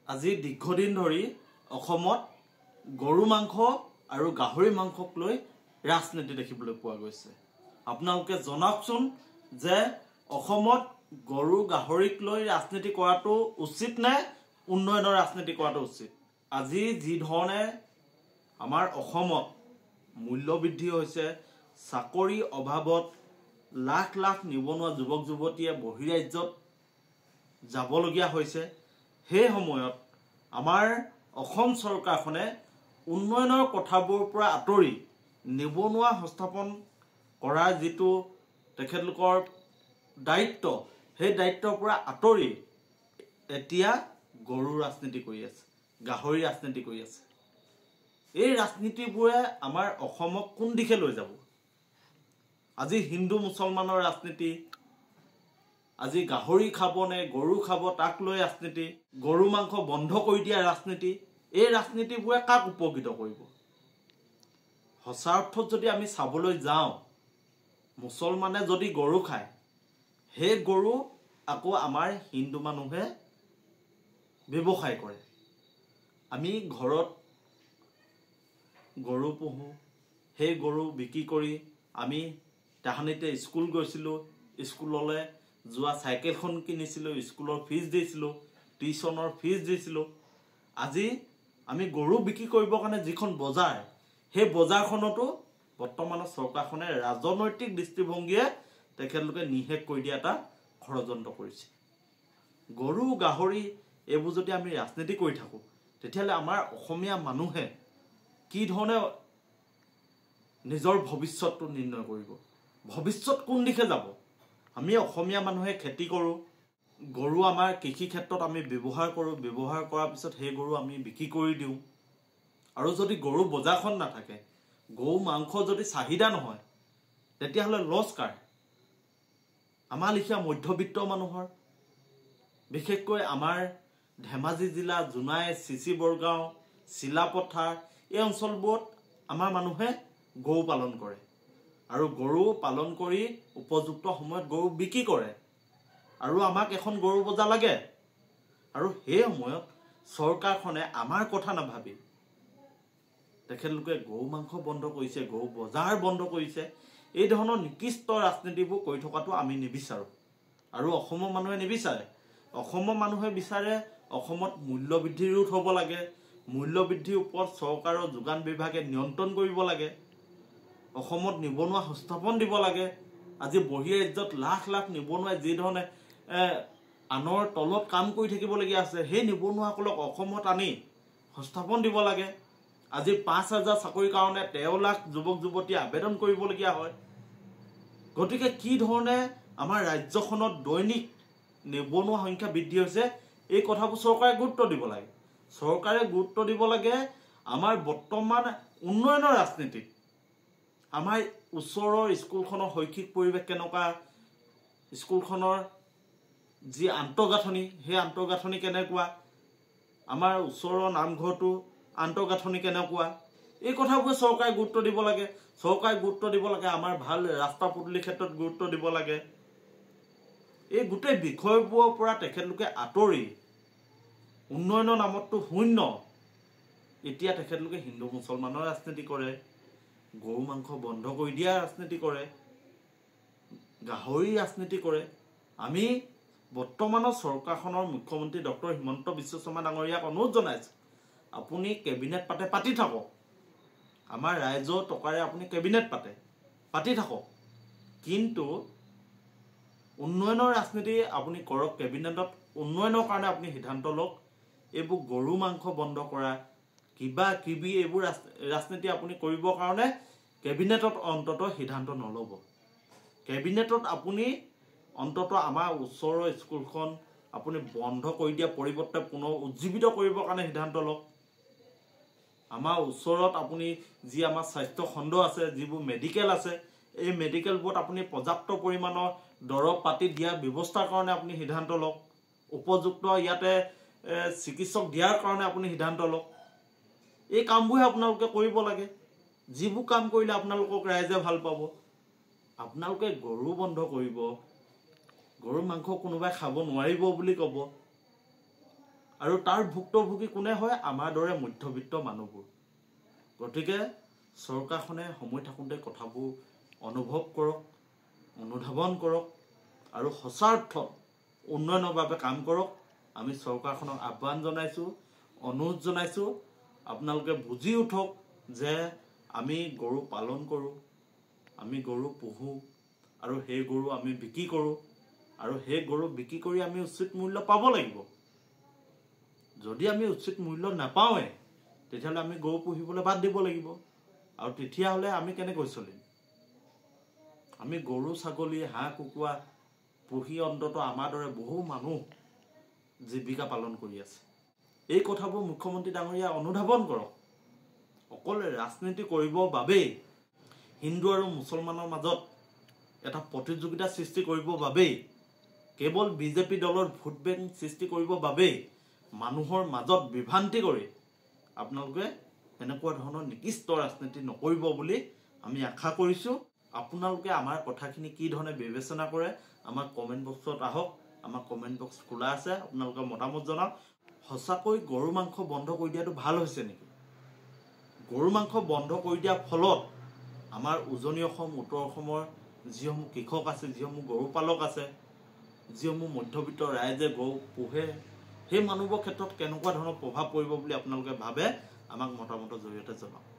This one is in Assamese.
আজি দীৰ্ঘদিন ধৰি অসমত গৰু মাংস আৰু গাহৰি মাংসক লৈ ৰাজনীতি দেখিবলৈ পোৱা গৈছে। আপোনালোকে জনাওকচোন যে অসমত গৰু গাহৰিক লৈ ৰাজনীতি কৰাটো উচিত নে উন্নয়নৰ ৰাজনীতি কৰাটো উচিত? আজি যি ধৰণে আমাৰ অসমত মূল্য বৃদ্ধি হৈছে, চাকৰি অভাৱত লাখ লাখ নিবনুৱা যুৱক যুৱতীয়ে বহিৰাজ্যত যাবলগীয়া হৈছে, সেই সময়ত আমাৰ অসম চৰকাৰখনে উন্নয়নৰ কথাবোৰৰ পৰা আঁতৰি নিবনুৱা সংস্থাপন কৰাৰ যিটো তেখেতলোকৰ দায়িত্ব, সেই দায়িত্বৰ পৰা আঁতৰি এতিয়া গৰু ৰাজনীতি কৰি আছে, গাহৰি ৰাজনীতি কৰি আছে। এই ৰাজনীতিবোৰে আমাৰ অসমক কোন দিশে লৈ যাব? আজি হিন্দু মুছলমানৰ ৰাজনীতি, আজি গাহৰি খাব নে গৰু খাব তাক লৈ ৰাজনীতি, গৰু মাংস বন্ধ কৰি দিয়া ৰাজনীতি। এই ৰাজনীতিবোৰে কাক উপকৃত কৰিব? সঁচা অৰ্থত যদি আমি চাবলৈ যাওঁ, মুছলমানে যদি গৰু খায়, সেই গৰু আকৌ আমাৰ হিন্দু মানুহে ব্যৱসায় কৰে। আমি ঘৰত গৰু পোহোঁ, সেই গৰু বিক্ৰী কৰি আমি তাহানিতে স্কুল গৈছিলোঁ, স্কুললৈ যোৱা চাইকেলখন কিনিছিলোঁ, স্কুলৰ ফিজ দিছিলোঁ, টিউশ্যনৰ ফিজ দিছিলোঁ। আজি আমি গৰু বিক্ৰী কৰিবৰ কাৰণে যিখন বজাৰ, সেই বজাৰখনতো বৰ্তমানৰ চৰকাৰখনে ৰাজনৈতিক দৃষ্টিভংগীয়ে তেখেতলোকে নিষেধ কৰি দিয়া এটা ষড়যন্ত্ৰ কৰিছে। গৰু গাহৰি এইবোৰ যদি আমি ৰাজনীতি কৰি থাকোঁ, তেতিয়াহ'লে আমাৰ অসমীয়া মানুহে কি ধৰণে নিজৰ ভৱিষ্যতটো নিৰ্ণয় কৰিব? ভৱিষ্যত কোন দিশে যাব? আমি অসমীয়া মানুহে খেতি কৰোঁ, গৰু আমাৰ কৃষি ক্ষেত্ৰত আমি ব্যৱহাৰ কৰোঁ, ব্যৱহাৰ কৰাৰ পিছত সেই গৰু আমি বিক্ৰী কৰি দিওঁ। আৰু যদি গৰু বজাৰখন নাথাকে, গৰু মাংস যদি চাহিদা নহয়, তেতিয়াহ'লে লছ কাৰ? আমাৰ লেখীয়া মধ্যবিত্ত মানুহৰ। বিশেষকৈ আমাৰ ধেমাজি জিলা, জোনাই, চিচি বৰগাঁও, চিলাপথাৰ এই অঞ্চলবোৰত আমাৰ মানুহে গৰু পালন কৰে আৰু গৰু পালন কৰি উপযুক্ত সময়ত গৰু বিক্ৰী কৰে। আৰু আমাক এখন গৰু বজাৰ লাগে, আৰু সেই সময়ত চৰকাৰখনে আমাৰ কথা নাভাবি তেখেতলোকে গৰু মাংস বন্ধ কৰিছে, গৰু বজাৰ বন্ধ কৰিছে। এই ধৰণৰ নিকৃষ্ট ৰাজনীতিবোৰ কৰি থকাটো আমি নিবিচাৰোঁ আৰু অসমৰ মানুহে নিবিচাৰে। অসমৰ মানুহে বিচাৰে অসমত মূল্য বৃদ্ধি ৰোধ হ'ব লাগে, মূল্য বৃদ্ধিৰ ওপৰত চৰকাৰৰ যোগান বিভাগে নিয়ন্ত্ৰণ কৰিব লাগে, অসমত নিবনুৱা সংস্থাপন দিব লাগে। আজি বহিৰাজ্যত লাখ লাখ নিবনুৱাই যি ধৰণে আনৰ তলত কাম কৰি থাকিবলগীয়া আছে, সেই নিবনুৱাসকলক অসমত আনি সংস্থাপন দিব লাগে। আজি 5,000 চাকৰিৰ কাৰণে 13 লাখ যুৱক যুৱতীয়ে আবেদন কৰিবলগীয়া হয়। গতিকে কি ধৰণে আমাৰ ৰাজ্যখনত দৈনিক নিবনুৱা সংখ্যা বৃদ্ধি হৈছে, এই কথাবোৰ চৰকাৰে গুৰুত্ব দিব লাগে। চৰকাৰে গুৰুত্ব দিব লাগে আমাৰ বৰ্তমান উন্নয়নৰ ৰাজনীতিত। আমাৰ ওচৰৰ স্কুলখনৰ শৈক্ষিক পৰিৱেশ কেনেকুৱা, স্কুলখনৰ যি আন্তঃগাঁথনি, সেই আন্তঃগাঁথনি কেনেকুৱা, আমাৰ ওচৰৰ নামঘৰটো আন্তঃগাঁথনি কেনেকুৱা, এই কথাবোৰে চৰকাৰে গুৰুত্ব দিব লাগে। চৰকাৰে গুৰুত্ব দিব লাগে আমাৰ ভাল ৰাস্তা পদূলিৰ ক্ষেত্ৰত গুৰুত্ব দিব লাগে। এই গোটেই বিষয়বোৰৰ পৰা তেখেতলোকে আঁতৰি উন্নয়নৰ নামতটো শূন্য। এতিয়া তেখেতলোকে হিন্দু মুছলমানৰ ৰাজনীতি কৰে, গৰু মাংস বন্ধ কৰি দিয়া ৰাজনীতি কৰে, গাহৰি ৰাজনীতি কৰে। আমি বৰ্তমানৰ চৰকাৰখনৰ মুখ্যমন্ত্ৰী ডক্টৰ হিমন্ত বিশ্ব শৰ্মা ডাঙৰীয়াক অনুৰোধ জনাইছোঁ, আপুনি কেবিনেট পাতি থাকক। আমাৰ ৰাইজৰ টকাৰে আপুনি কেবিনেট পাতি থাকক, কিন্তু উন্নয়নৰ ৰাজনীতি আপুনি কৰক। কেবিনেটত উন্নয়নৰ কাৰণে আপুনি সিদ্ধান্ত লওক। এইবোৰ গৰু মাংস বন্ধ কৰা, কিবা কিবি এইবোৰ ৰাজনীতি আপুনি কৰিবৰ কাৰণে কেবিনেটত অন্ততঃ সিদ্ধান্ত নল'ব। কেবিনেটত আপুনি অন্ততঃ আমাৰ ওচৰৰ স্কুলখন আপুনি বন্ধ কৰি দিয়া পৰিৱৰ্তে পুনৰ উজ্জীৱিত কৰিবৰ কাৰণে সিদ্ধান্ত লওক। আমাৰ ওচৰত আপুনি যি আমাৰ স্বাস্থ্য খণ্ড আছে, যিবোৰ মেডিকেল আছে, এই মেডিকেলবোৰত আপুনি পৰ্যাপ্ত পৰিমাণৰ দৰৱ পাতি দিয়াৰ ব্যৱস্থাৰ কাৰণে আপুনি সিদ্ধান্ত লওক। উপযুক্ত ইয়াতে চিকিৎসক দিয়াৰ কাৰণে আপুনি সিদ্ধান্ত লওক। এই কামবোৰহে আপোনালোকে কৰিব লাগে। যিবোৰ কাম কৰিলে আপোনালোকক ৰাইজে ভাল পাব। আপোনালোকে গৰু বন্ধ কৰিব, গৰু মাংস কোনোবাই খাব নোৱাৰিব বুলি ক'ব, আৰু তাৰ ভুক্তভোগী কোনে হয়? আমাৰ দৰে মধ্যবিত্ত মানুহবোৰ। গতিকে চৰকাৰখনে সময় থাকোঁতে কথাবোৰ অনুভৱ কৰক, অনুধাৱন কৰক আৰু সঁচা অৰ্থত উন্নয়নৰ বাবে কাম কৰক। আমি চৰকাৰখনক আহ্বান জনাইছোঁ, অনুৰোধ জনাইছোঁ, আপোনালোকে বুজি উঠক যে আমি গৰু পালন কৰোঁ, আমি গৰু পুহোঁ আৰু সেই গৰু আমি বিক্ৰী কৰোঁ আৰু সেই গৰু বিক্ৰী কৰি আমি উচিত মূল্য পাব লাগিব। যদি আমি উচিত মূল্য নাপাওঁৱে তেতিয়াহ'লে আমি গৰু পুহিবলৈ বাদ দিব লাগিব। আৰু তেতিয়াহ'লে আমি কেনেকৈ চলিম? আমি গৰু ছাগলী হাঁহ কুকুৰা পুহি অন্ততঃ আমাৰ দৰে বহু মানুহ জীৱিকা পালন কৰি আছে। এই কথাবোৰ মুখ্যমন্ত্ৰী ডাঙৰীয়া অনুধাৱন কৰক। অকল ৰাজনীতি কৰিবৰ বাবেই, হিন্দু আৰু মুছলমানৰ মাজত এটা প্ৰতিযোগিতা সৃষ্টি কৰিবৰ বাবেই, কেৱল বিজেপি দলৰ ভোট বেংক সৃষ্টি কৰিবৰ বাবেই মানুহৰ মাজত বিভ্ৰান্তি কৰি আপোনালোকে এনেকুৱা ধৰণৰ নিকৃষ্ট ৰাজনীতি নকৰিব বুলি আমি আশা কৰিছোঁ। আপোনালোকে আমাৰ কথাখিনি কি ধৰণে বিবেচনা কৰে আমাৰ কমেণ্ট বক্সত আহক। আমাৰ কমেণ্ট বক্স খোলা আছে, আপোনালোকে মতামত জনাওক। সঁচাকৈ গৰু মাংস বন্ধ কৰি দিয়াটো ভাল হৈছে নেকি? গৰু মাংস বন্ধ কৰি দিয়াৰ ফলত আমাৰ উজনি অসম, উত্তৰ অসমৰ যিসমূহ কৃষক আছে, যিসমূহ গৰু পালক আছে, যিসমূহ মধ্যবিত্ত ৰাইজে গৰু পোহে, সেই মানুহবোৰৰ ক্ষেত্ৰত কেনেকুৱা ধৰণৰ প্ৰভাৱ পৰিব বুলি আপোনালোকে ভাবে? আমাক মতামতৰ জৰিয়তে জনাওক।